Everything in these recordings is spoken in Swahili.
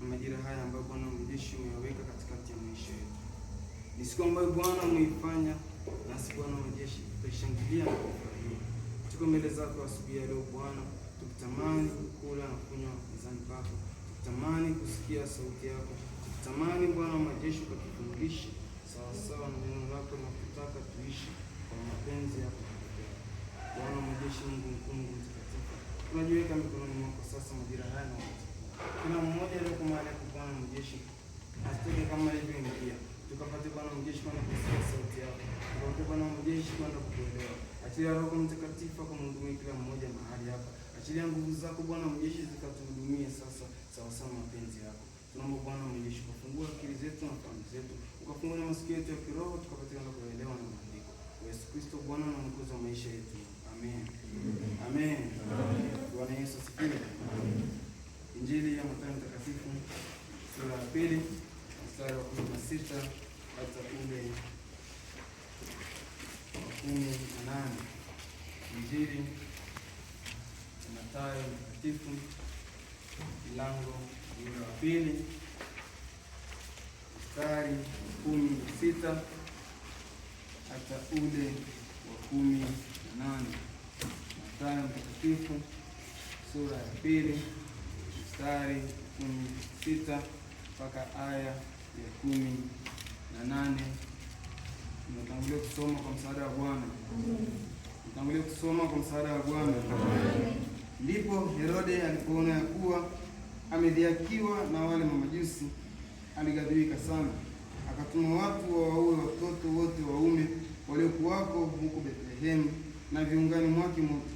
majira haya ambayo Bwana mjeshi umeyaweka katikati ya maisha yetu. Ni siku ambayo Bwana umeifanya, nasi Bwana mjeshi tutaishangilia na kufurahia. Tuko mbele zako asubuhi ya leo Bwana, tukitamani kula na kunywa mezani pako, tukitamani kusikia sauti yako, tukitamani Bwana majeshi ukatufundishe sawa sawa na neno lako, na kutaka tuishi kwa mapenzi yako. Bwana majeshi, Mungu mkuu, Mungu mtakatifu, tunajiweka mikononi mwako sasa majira haya na wote. Kila mmoja leo kwa mahali yako Bwana majeshi, asitoke kama ilivyoingia. Tukapate Bwana majeshi kwenda kusikia sauti yako. Tukapate Bwana majeshi kwenda kukuelewa. Achilia Roho Mtakatifu akamhudumie kila mmoja mahali hapa. Achilia nguvu zako Bwana majeshi zikatuhudumie sasa sawa sawa mapenzi yako. Tunaomba Bwana majeshi ukafungua akili zetu na fahamu zetu, ukafungua masikio yetu ya kiroho, tukapate kwenda kuelewa na maandiko. Yesu Kristo Bwana na Mwokozi wa maisha yetu. Amen. Amen. Bwana Yesu asifiwe. Injili ya Mathayo Mtakatifu sura ya 2 mstari wa 16 hata ule wa 18. Injili ya Mathayo Mtakatifu mlango wa 2 mstari wa 16 hata ule wa 18. Mathayo Mtakatifu sura ya 2 mstari 16 mpaka aya ya 18. Tunatangulia kusoma kwa msaada wa Bwana. Tunatangulia kusoma kwa msaada wa Bwana. Ndipo Herode alipoona ya kuwa amedhihakiwa na wale mamajusi, alighadhibika sana, akatuma watu wawaue watoto wote waume waliokuwako huko Bethlehemu na viungani mwake mote,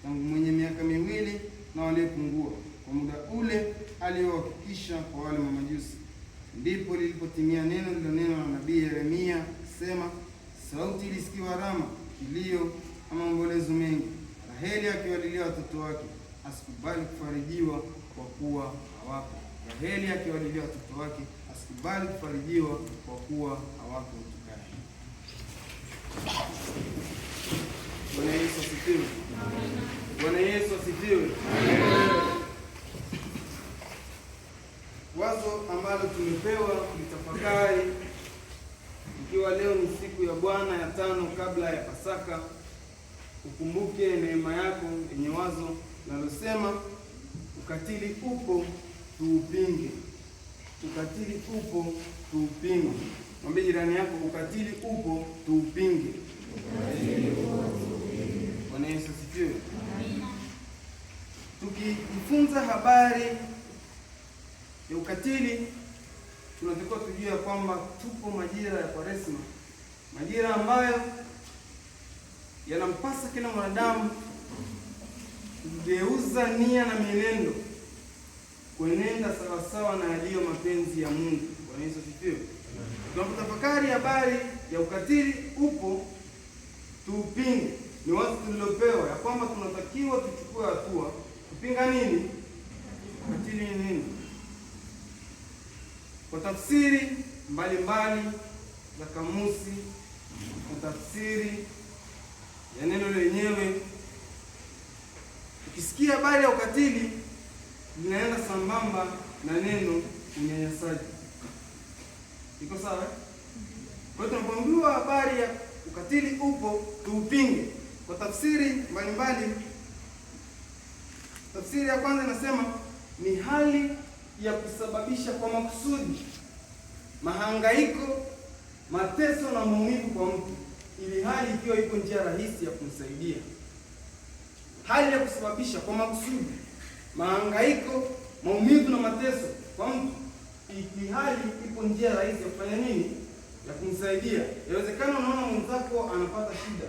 tangu mwenye miaka 2 na waliopungua, kwa muda ule aliohakikisha kwa wale mamajusi. Ndipo lilipotimia neno lililonenwa na nabii Yeremia, sema, sauti ilisikiwa Rama, kilio na maombolezo mengi, Raheli akiwalilia watoto wake, asikubali kufarijiwa kwa kuwa hawapo. Raheli akiwalilia watoto wake, asikubali kufarijiwa kwa kuwa hawapo tukae. Bwana Yesu asifiwe. Bwana Yesu asifiwe. Wazo ambalo tumepewa kulitafakari, ikiwa leo ni siku ya Bwana ya 5 kabla ya Pasaka, ukumbuke neema yako yenye wazo linalosema ukatili upo tuupinge. Ukatili upo tuupinge. Mwambie jirani yako, ukatili upo tuupinge. Bwana Yesu asifiwe. Tukijifunza habari ya ukatili, tunatakiwa tujue kwamba tupo majira ya Kwaresma, majira ambayo yanampasa kila mwanadamu kugeuza nia na mienendo kuenenda sawasawa na yaliyo mapenzi ya Mungu. Bwana Yesu asifiwe. Tunapotafakari habari ya ukatili upo tuupinge, ni wazo tulilopewa ya kwamba tunatakiwa tuchukue hatua kupinga nini? Ukatili ni nini? Kwa tafsiri mbalimbali za kamusi, kwa tafsiri ya neno lenyewe, ukisikia habari ya ukatili linaenda sambamba na neno unyanyasaji. Iko sawa? Kwa hiyo tunapoambiwa habari ya ukatili upo tuupinge, kwa tafsiri mbalimbali, tafsiri ya kwanza inasema ni hali ya kusababisha kwa makusudi mahangaiko, mateso na maumivu kwa mtu, ili hali ikiwa iko njia rahisi ya kumsaidia. Hali ya kusababisha kwa makusudi mahangaiko, maumivu na mateso kwa mtu, ili hali ipo njia rahisi ya kufanya nini? Ya kumsaidia. Inawezekana unaona mwenzako anapata shida,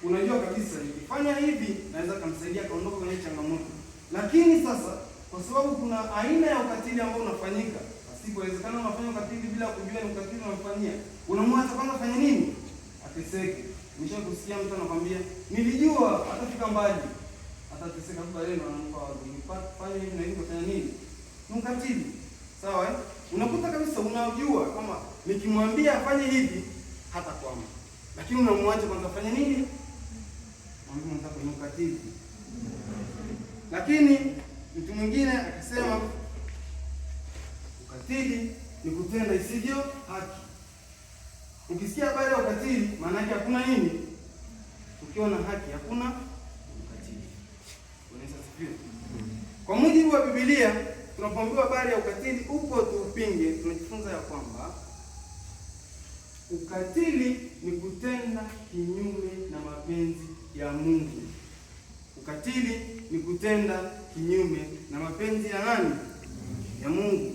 unajua kabisa nikifanya hivi naweza kumsaidia kaondoka kwenye changamoto, lakini sasa kwa sababu kuna aina ya ukatili ambao unafanyika, inawezekana unafanya ukatili bila kujua ni ukatili unafanyia, unamwacha kwanza fanya nini? Ateseke. Nimeshakusikia mtu anakuambia nilijua atafika mbali, atateseka baadaye, na anampa wazo fanya hivi na hivi, kufanya nini? Ni ukatili. Sawa eh? Unakuta kabisa unajua kama nikimwambia afanye hivi hata kwama, lakini unamwacha kwanza fanya nini? Mwambie mtaka ni ukatili. Lakini mtu mwingine akasema ukatili ni kutenda isivyo haki. Ukisikia habari ya ukatili, maana yake hakuna nini? Ukiwa na haki hakuna ukatili. Unaweza sifiwe. Kwa mujibu wa Biblia, tunapoambiwa habari ya ukatili upo tuupinge, tunajifunza ya kwamba ukatili ni kutenda kinyume na mapenzi ya Mungu. Ukatili ni kutenda kinyume na mapenzi ya nani? Ya Mungu.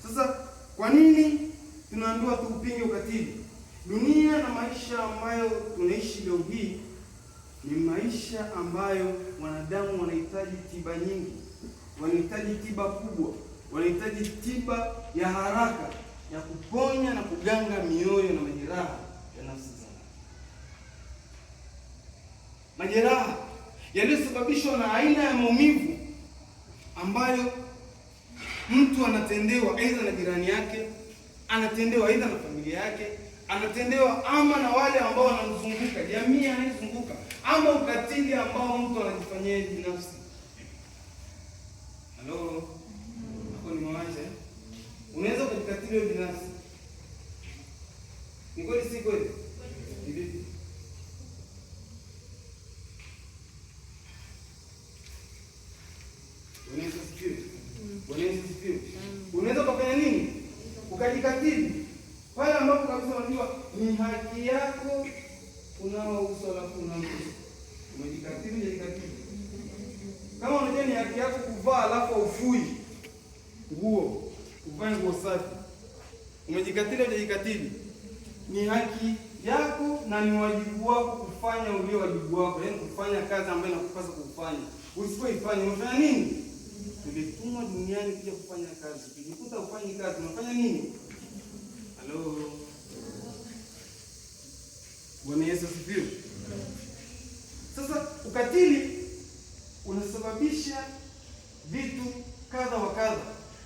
Sasa kwa nini tunaambiwa tuupinge ukatili? Dunia na maisha ambayo tunaishi leo hii ni maisha ambayo wanadamu wanahitaji tiba nyingi, wanahitaji tiba kubwa, wanahitaji tiba ya haraka ya kuponya na kuganga mioyo na majeraha ya nafsi zao. Majeraha yaliyosababishwa na aina ya maumivu ambayo mtu anatendewa aidha na jirani yake, anatendewa aidha na familia yake, anatendewa ama na wale ambao wanamzunguka, jamii anayezunguka, ama ukatili ambao mtu anajifanyia binafsi. Halo, hapo ni mawazo. Unaweza kujikatili wewe binafsi. Ni kweli si kweli? Ni vipi? Unaweza kufanya nini? Ukajikatili. Pale ambapo kabisa unajua ni haki yako, unao uso la kuna mtu. Umejikatili, hujikatili. Kama unajua ni haki yako kuvaa alafu ufui nguo, uvae nguo safi. Umejikatili, hujikatili. Ni haki yako na ni wajibu wako kufanya ule wajibu wako, yaani kufanya kazi ambayo inakupasa kufanya. Usipoifanya unafanya nini? Tulitumwa duniani kuja kufanya kazi. Ukijikuta ufanye kazi, unafanya nini? Halo. Bwana Yesu asifiwe. Sasa ukatili unasababisha vitu kadha wa kadha.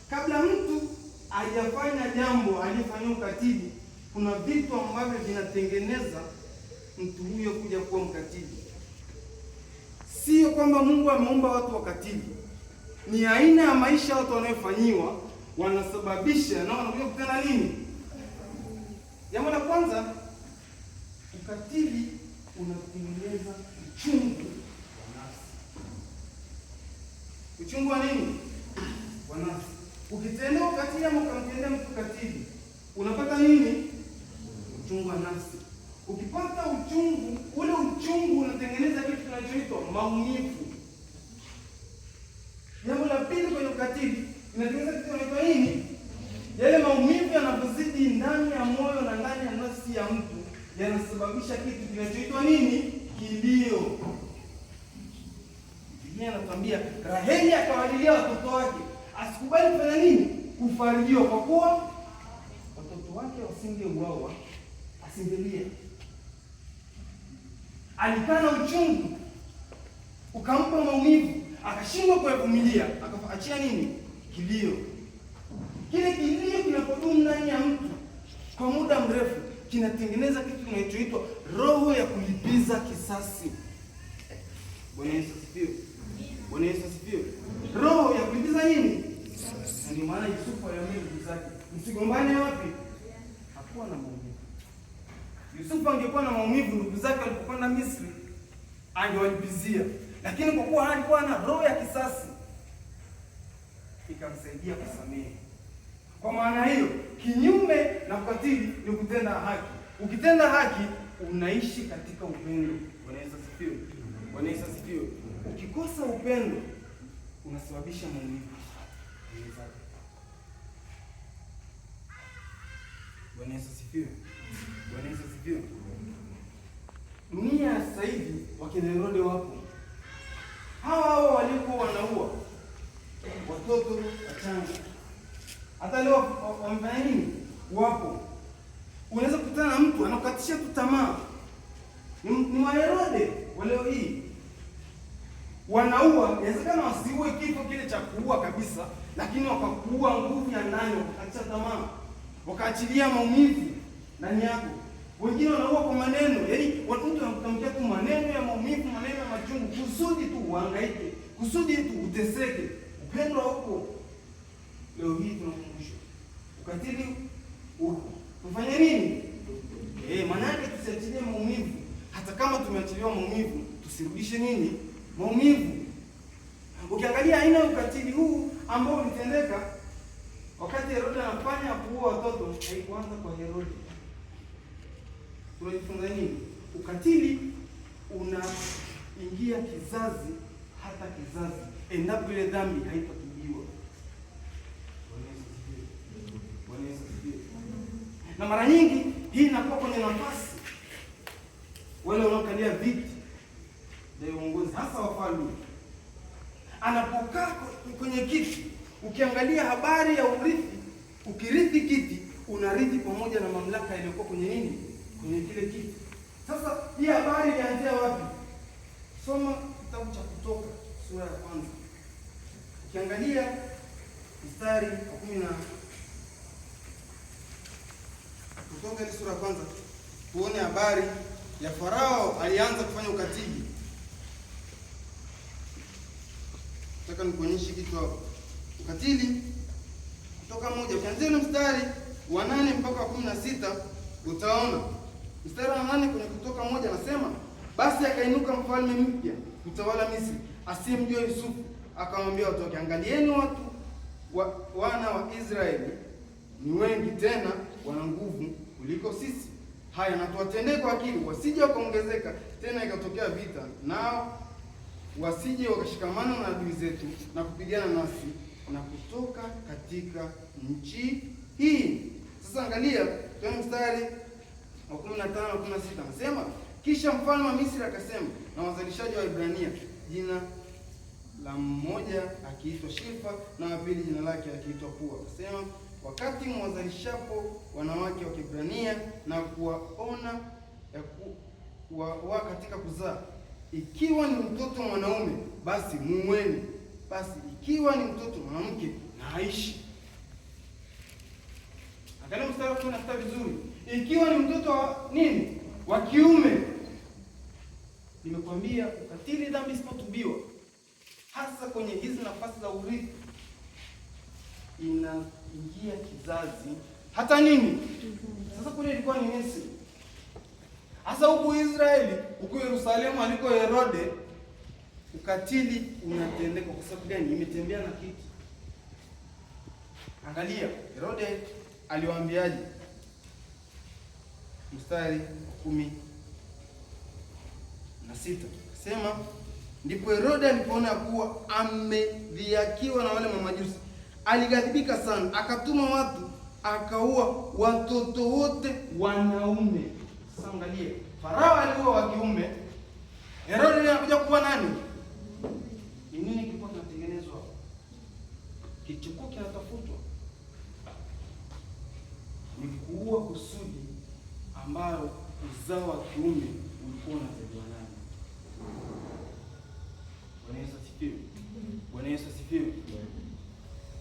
Kabla mtu hajafanya jambo alifanya ukatili, kuna vitu ambavyo vinatengeneza mtu huyo kuja kuwa mkatili. Sio kwamba Mungu ameumba watu wakatili. Ni aina ya maisha watu wanayofanyiwa wanasababisha na wanakuja kutenda nini? Jambo la kwanza, ukatili unatengeneza uchungu wa nafsi. Uchungu wa nini? Wa nafsi. Ukitenda ukatili ama ukamtendea mtu ukatili, unapata nini? Uchungu wa nafsi. Ukipata uchungu, ule uchungu unatengeneza kitu kinachoitwa maumivu. Jambo la pili kwenye ukatili, inatengeneza kitu kinachoitwa nini? Yale maumivu yanapozidi ndani ya moyo na ndani ya nafsi ya mtu, yanasababisha kitu kinachoitwa nini? Kilio. Biblia inatuambia Raheli akawalilia watoto wake, asikubali kufanya nini? Kufarijiwa, kwa kuwa watoto wake wasingeuawa, asingelia. Alikana uchungu, ukampa maumivu, akashindwa kuvumilia, akaachia nini? Kilio. Kile kilio kinapodumu ndani ya mtu kwa muda mrefu, kinatengeneza kitu kinachoitwa roho ya kulipiza kisasi. Bwana Yesu asifiwe. Bwana Yesu asifiwe. Roho ya kulipiza nini? Kisasi. Ndio maana Yusufu aliambia ndugu zake, msigombane wapi? Hakuwa na maumivu. Yusufu angekuwa na maumivu, ndugu zake walipopanda Misri angewalipizia. Lakini kwa kuwa alikuwa na roho ya kisasi, ikamsaidia kusamehe. Kwa maana hiyo, kinyume na ukatili ni kutenda haki. Ukitenda haki, unaishi katika upendo. Bwana Yesu asifiwe. Bwana Yesu asifiwe. Ukikosa upendo, unasababisha maumivu. Bwana Yesu asifiwe. Bwana Yesu asifiwe. Dunia sasa hivi wakina Herode wapo. Hawa walikuwa wanaua watoto wachanga. Hata leo wamefanya nini? Wapo. Unaweza kukutana na mtu anakukatisha tu tamaa. Ni wa Herode wa leo hii. Wanaua, inawezekana wasiue kifo kile cha kuua kabisa, lakini wakakuua nguvu ya ndani, wakatisha tamaa, wakaachilia maumivu ndani yako. Wengine wanaua kwa maneno, yaani mtu anakutamkia tu maneno ya maumivu, maneno ya machungu, kusudi tu uhangaike, kusudi tu uteseke. Upendo huko leo hii tunakumbushwa ukatili huko. Tufanye nini? Maana yake tusiachilie maumivu. Hata kama tumeachiliwa maumivu, tusirudishe nini? Maumivu. Ukiangalia aina ya ukatili huu ambao ulitendeka wakati Herode anafanya kuua watoto, haikuanza kwa Herode. Tunajifunza nini? Ukatili unaingia kizazi hata kizazi, endapo ile dhambi haitatubiwa. Bwana Yesu asifiwe. Na mara nyingi hii inakuwa kwenye nafasi wale wanaokalia viti vya uongozi, hasa wafalme. Anapokaa kwenye kiti, ukiangalia habari ya urithi, ukirithi kiti, unarithi pamoja na mamlaka iliyokuwa kwenye nini? Kwenye kile kiti. Sasa hii habari ilianzia wapi? Soma kitabu cha Kutoka sura ya kwanza. Ukiangalia mstari wa 10 na Kutoka ile sura ya kwanza, tuone habari ya Farao alianza kufanya ukatili. Nataka nikuonyeshe kitu hapo. Ukatili Kutoka 1, ukianzia na mstari wa 8 mpaka 16 utaona. Mstari wa 8 kwenye Kutoka 1 anasema, basi akainuka mfalme mpya kutawala Misri, asiyemjua Yusufu, akamwambia watu wake, angalieni watu wana wa Israeli ni wengi, tena wana nguvu kuliko sisi. Haya, na tuwatendee kwa akili, wasije wakaongezeka tena ikatokea vita, nao wasije wakashikamana na adui zetu na kupigana nasi na kutoka katika nchi hii. Sasa angalia kwenye mstari wa 15 na 16 anasema, kisha mfalme wa Misri akasema na wazalishaji wa Ibrania, jina la mmoja akiitwa Shilpa na wa pili jina lake akiitwa Pua, akasema, wakati mwazalishapo wanawake wa Kiebrania na kuwaona wa katika kuzaa, ikiwa ni mtoto mwanaume basi muweni, basi ikiwa ni mtoto mwanamke na aishi. Angalia mstari wa 16 vizuri. Ikiwa ni mtoto wa nini? Wa kiume. Nimekwambia ukatili, dhambi isipotubiwa, hasa kwenye hizi nafasi za urithi, inaingia kizazi hata nini. Sasa kule ilikuwa ni Misri. Hasa huku Israeli, huku Yerusalemu aliko Herode, ukatili unatendeka. Kwa sababu gani? Imetembea na kiti. Angalia Herode aliwaambiaje? Mstari 16 sema, ndipo Herode alipoona kuwa amedhihakiwa na wale mamajusi, alighadhibika sana, akatuma watu akaua watoto wote wanaume. Sasa angalia, Farao aliua wa kiume, Herode anakuja kuua nani? Ni nini kilikuwa kinatengenezwa? Kichukuu kinatafutwa. Ni kuua kusudi ambayo uzao wa kiume ulikuwa unazaliwa nani? Bwana Yesu asifiwe. Bwana Yesu asifiwe.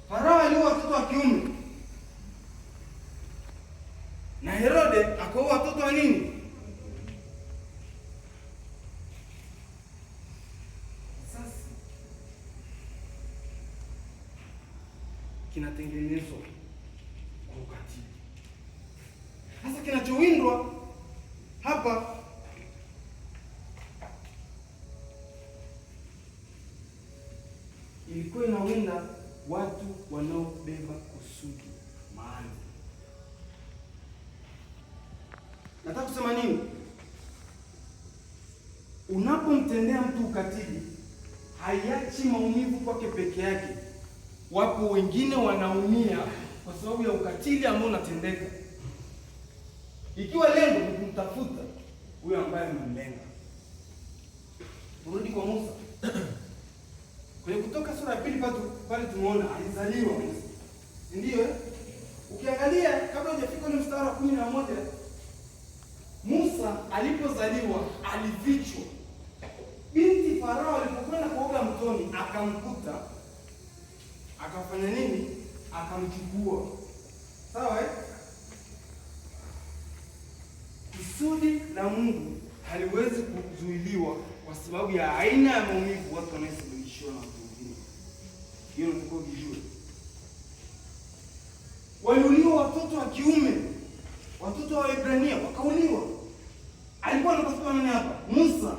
Farao aliua watoto wa kiume na Herode akaua watoto wa nini? Sasa kinatengenezwa kwa ukatili. Sasa kinachowindwa hapa ilikuwa inawinda watu wanaobeba kusudi maalum. Nataka kusema nini? Unapomtendea mtu ukatili, haiachi maumivu kwake peke yake. Wapo wengine wanaumia kwa sababu ya ukatili ambao unatendeka. Ikiwa lengo ni kumtafuta huyo ambaye amemlenga. Turudi kwa Musa. Kwenye Kutoka sura ya 2 pale tumeona alizaliwa Musa. Ndio ukiangalia kabla hujafika ile mstari wa 11, Musa alipozaliwa alifichwa. Binti Farao alipokwenda kuoga mtoni akamkuta, akafanya nini? Akamchukua. Sawa eh? Kusudi la Mungu haliwezi kuzuiliwa kwa sababu ya aina ya maumivu watu wanayosababishiwa na watu wengine. Hiyo ndio kujua. waliuliwa watoto wa kiume, watoto wa Ibrania wakauliwa. Alikuwa anatafuta nani hapa? Musa.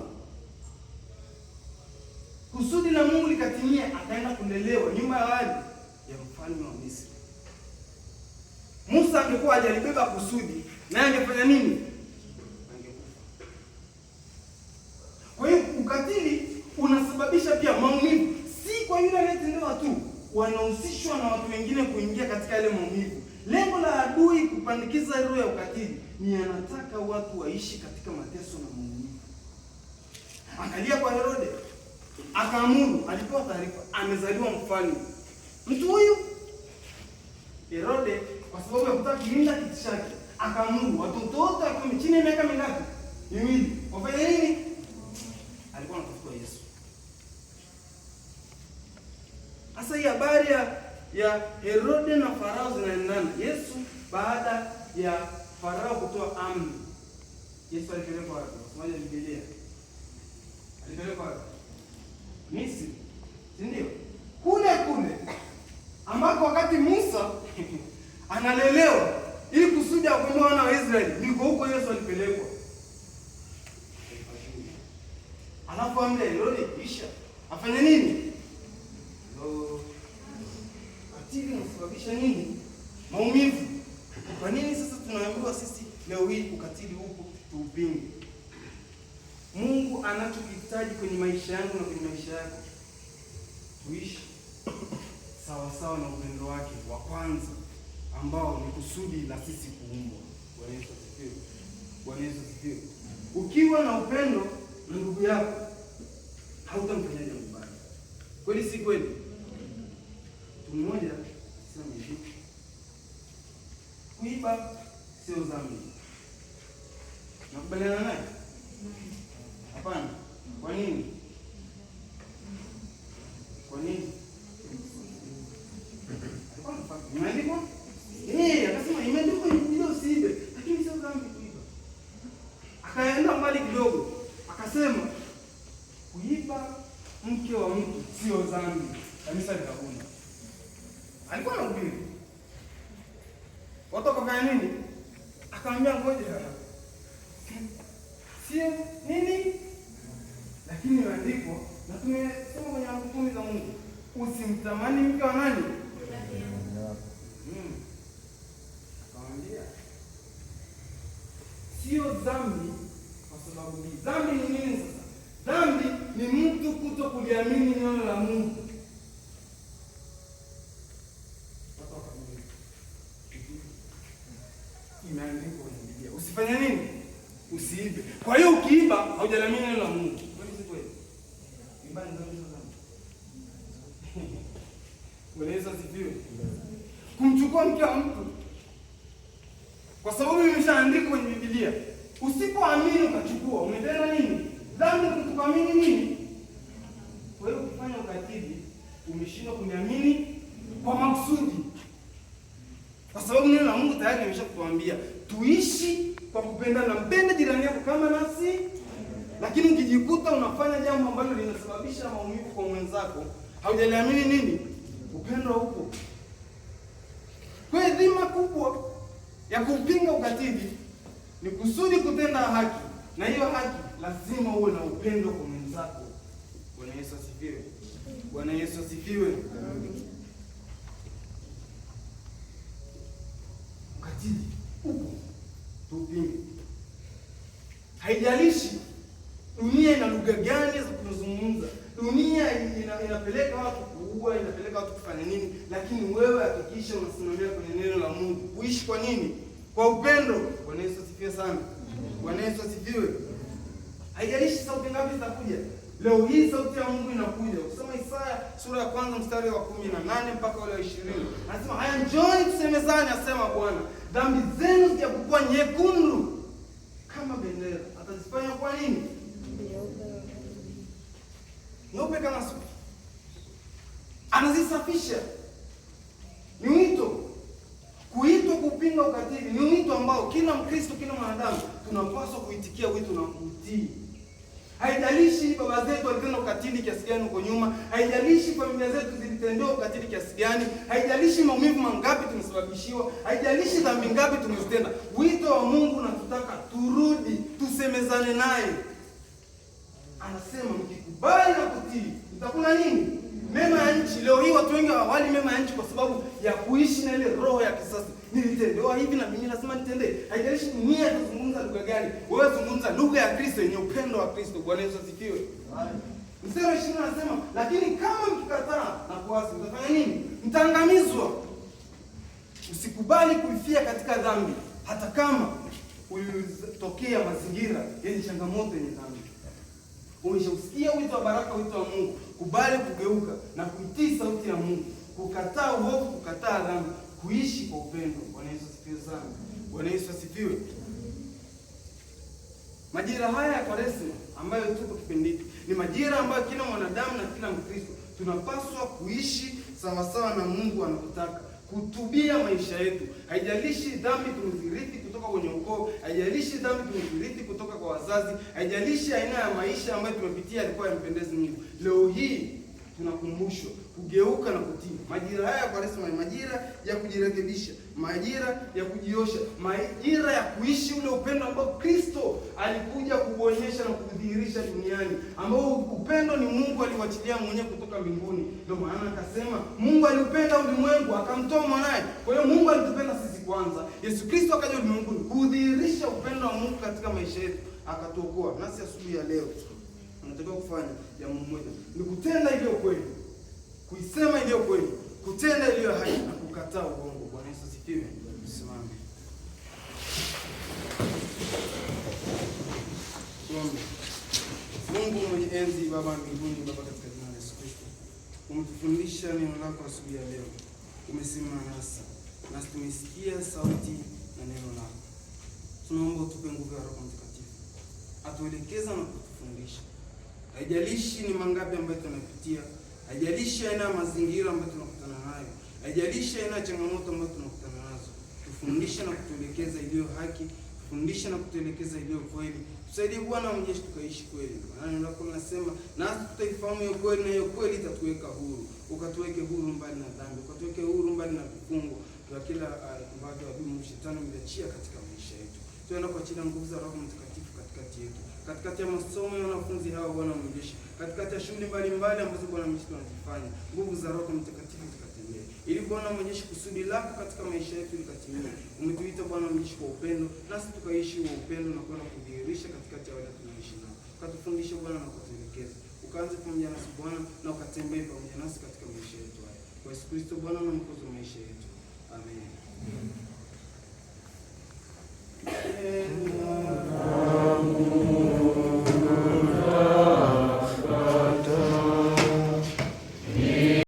Kusudi la Mungu likatimia, akaenda kulelewa nyumba ya wali ya mfalme wa Misri. Musa angekuwa hajalibeba kusudi, naye angefanya nini? Angekufa. Kwa hiyo ukatili unasababisha pia maumivu, si kwa yule anayetendewa tu, wanahusishwa na watu wengine kuingia katika ile maumivu. Lengo la adui kupandikiza roho ya ukatili ni anataka watu waishi katika mateso na maumivu. Angalia kwa Herode, akaamuru, alipewa taarifa amezaliwa mfalme. Mtu huyu Herode, kwa sababu ya kutaka kulinda kiti chake, akaamuru watoto wote wakiwa chini ya miaka mingapi? Miwili, wafanye nini? Alikuwa anatafuta Yesu. Sasa hii habari ya Herode na Farao zinaendana. Yesu baada ya Farao kutoa amri, Yesu alipelekwa wapi? Usomaje Biblia? Alipelekwa wapi? Misri. Si ndio? Kule ambako wakati Musa analelewa ili kusudi akomboe wana wa Israeli, ndiko huko Yesu alipelekwa. Alafu amri ya Herode kisha afanye nini? Katili unasababisha nini? Maumivu. Kwa nini sasa tunaambiwa sisi leo hii ukatili huko tuupinge? Mungu anachokihitaji kwenye maisha yangu na kwenye maisha yako, tuishi sawa sawa na upendo wake wa kwanza ambao ni kusudi la sisi kuumbwa. Bwana Yesu asifiwe. Bwana Yesu asifiwe. Ukiwa na upendo na ndugu yako, hautamfanyia jambo baya. Kweli si kweli? Mtu mmoja sema hivi, kuiba sio dhambi. Nakubaliana naye? Hapana. Kwa nini? Kwa nini? Imeandikwa? Akasema imeandikwa ili usiibe, lakini sio dhambi kuiba. Akaenda mbali kidogo, akasema kuiba mke wa mtu sio dhambi. Kanisa likabuna. Alikuwa anahubiri. Watu wakafanya nini? Akamwambia ngoja. Sio nini? Lakini imeandikwa na tumesoma kwenye hukumu za Mungu, usimtamani mke wa nani? Akamwambia sio dhambi, kwa sababu ni dhambi. Ni nini sasa? Dhambi ni mtu kuto kuliamini neno la Mungu. Imeandikwa kwenye Biblia, usifanye nini? Usiibe. Kwa hiyo ukiiba haujaliamini neno la Mungu. Kwani si kweli? Iba ni dhambi sana. Bwana Yesu asifiwe. Kumchukua mke wa mtu, kwa sababu imeshaandikwa kwenye Biblia, usipoamini ukachukua, umetenda nini? Dhambi. Kutokuamini nini? Kwa hiyo ukifanya ukatili, umeshindwa kuniamini kwa makusudi, kwa sababu neno la Mungu tayari limeshakutuambia tuishi kwa kupendana. Mpende jirani yako kama nafsi. Lakini ukijikuta unafanya jambo ambalo linasababisha maumivu kwa mwenzako, haujaliamini nini? Upendo huko. Kwa hiyo dhima kubwa ya kupinga ukatili ni kusudi kutenda haki, na hiyo haki lazima uwe na upendo kwa mwenzako. Bwana Yesu asifiwe. Bwana Yesu asifiwe. Ukatili upo, tupinge. Haijalishi dunia ina lugha gani za kuzungumza, dunia inapeleka watu kuua, inapeleka watu kufanya nini, lakini wewe hakikisha unasimamia kwenye neno la Mungu. Uishi kwa nini? Kwa upendo. Bwana Yesu asifiwe sana. Bwana Yesu asifiwe. Haijalishi sauti ngapi zitakuja. Leo hii sauti ya Mungu inakuja. Ukisoma Isaya sura ya kwanza mstari wa 18 mpaka ule wa 20. Anasema, haya njooni tusemezane, asema Bwana. Dhambi zenu zitakuwa nyekundu kama bendera. Atazifanya kwa nini? Nyeupe kama sufu. Anazisafisha. Ni wito. Kuitwa kupinga ukatili ni wito ambao kila Mkristo, kila mwanadamu tunapaswa kuitikia wito na kutii. Haijalishi baba zetu walitenda ukatili kiasi gani huko nyuma, haijalishi familia zetu zilitendewa ukatili kiasi gani, haijalishi maumivu mangapi tumesababisha. kusababishiwa, haijalishi dhambi ngapi tumezitenda. Wito wa Mungu unatutaka turudi, tusemezane naye. Anasema mkikubali na kutii, mtakula nini? Mema ya nchi. Leo hii watu wengi hawali mema ya nchi kwa sababu ya kuishi na ile roho ya kisasa. Nilitendewa hivi na mimi lazima nitendee. Haijalishi nia kuzungumza lugha gani. Wewe zungumza lugha ya Kristo yenye upendo wa Kristo. Bwana Yesu asifiwe. Mstari wa 20 anasema, lakini kama mkikataa na kuasi, mtafanya nini? Mtaangamizwa. Usikubali kuifia katika dhambi, hata kama ulitokea mazingira yenye changamoto yenye dhambi. Umeshausikia wito wa baraka, wito wa Mungu. Kubali kugeuka na kuitii sauti ya Mungu, kukataa uovu, kukataa dhambi, kuishi kwa upendo. Bwana Yesu asifiwe sana. Bwana Yesu asifiwe. Majira haya ya Kwaresma ambayo tuko kipindi hiki ni majira ambayo kila mwanadamu na kila Mkristo tunapaswa kuishi sawasawa na Mungu anakutaka. Kutubia maisha yetu. Haijalishi dhambi tumezirithi kutoka kwenye ukoo, haijalishi dhambi tumezirithi kutoka kwa wazazi, haijalishi aina ya maisha ambayo tumepitia alikuwa yampendezi Mungu. Leo hii tunakumbushwa kugeuka na kutii. Majira haya ya Kwaresma ni majira ya kujirekebisha, majira ya kujiosha, majira ya kuishi ule upendo ambao Kristo alikuja kuonyesha na kudhihirisha duniani, ambao upendo ni Mungu aliwachilia mwenyewe kutoka mbinguni. Ndio maana akasema Mungu aliupenda ulimwengu akamtoa mwanae. Kwa hiyo Mungu alitupenda sisi kwanza. Yesu Kristo akaja ulimwenguni kudhihirisha upendo wa Mungu katika maisha yetu, akatuokoa. Nasi asubuhi ya leo tunatakiwa kufanya jambo moja, ni kutenda iliyo kweli, kuisema iliyo kweli, kutenda iliyo haki na kukataa uongo. Bwana Yesu asifiwe. Tusimame. Tuombe. Mungu mwenye enzi, Baba mbinguni, Baba katika jina la Yesu Kristo, umetufundisha neno lako asubuhi ya leo. Umesimama nasi tumesikia sauti na neno lako. Tunaomba utupe nguvu ya Roho Mtakatifu, atuelekeza na kutufundisha. Haijalishi ni mangapi ambayo tunapitia, haijalishi aina ya mazingira ambayo tunakutana nayo, haijalishi aina ya changamoto ambayo tunakutana nazo. Tufundishe na kutuelekeza iliyo haki, tufundishe na kutuelekeza iliyo kweli. Tusaidie Bwana mjeshi tukaishi kweli. Maana neno lako linasema, nasi tutaifahamu hiyo kweli na hiyo kweli itatuweka huru. Ukatuweke huru mbali na dhambi, ukatuweke huru mbali na vifungo vya kila ambacho adui shetani ameachia katika maisha yetu. Tuenda kwa chini nguvu za Roho Mtakatifu katikati yetu, katikati ya masomo ya wanafunzi hawa Bwana mjeshi, katikati ya shughuli mbalimbali ambazo Bwana mjeshi tunazifanya. Nguvu za Roho Mtakatifu zikatembee, ili Bwana mjeshi kusudi lako katika maisha yetu likatimie. Umetuita Bwana mjeshi kwa upendo, nasi tukaishi kwa upendo na kwenda kudhihirisha katikati ya wale tunaishi nao. Ukatufundishe Bwana na kutuelekeza, ukaanze pamoja nasi Bwana na ukatembee pamoja nasi katika maisha yetu haya. Kwa Yesu Kristo Bwana na Mwokozi wa maisha yetu. Amen.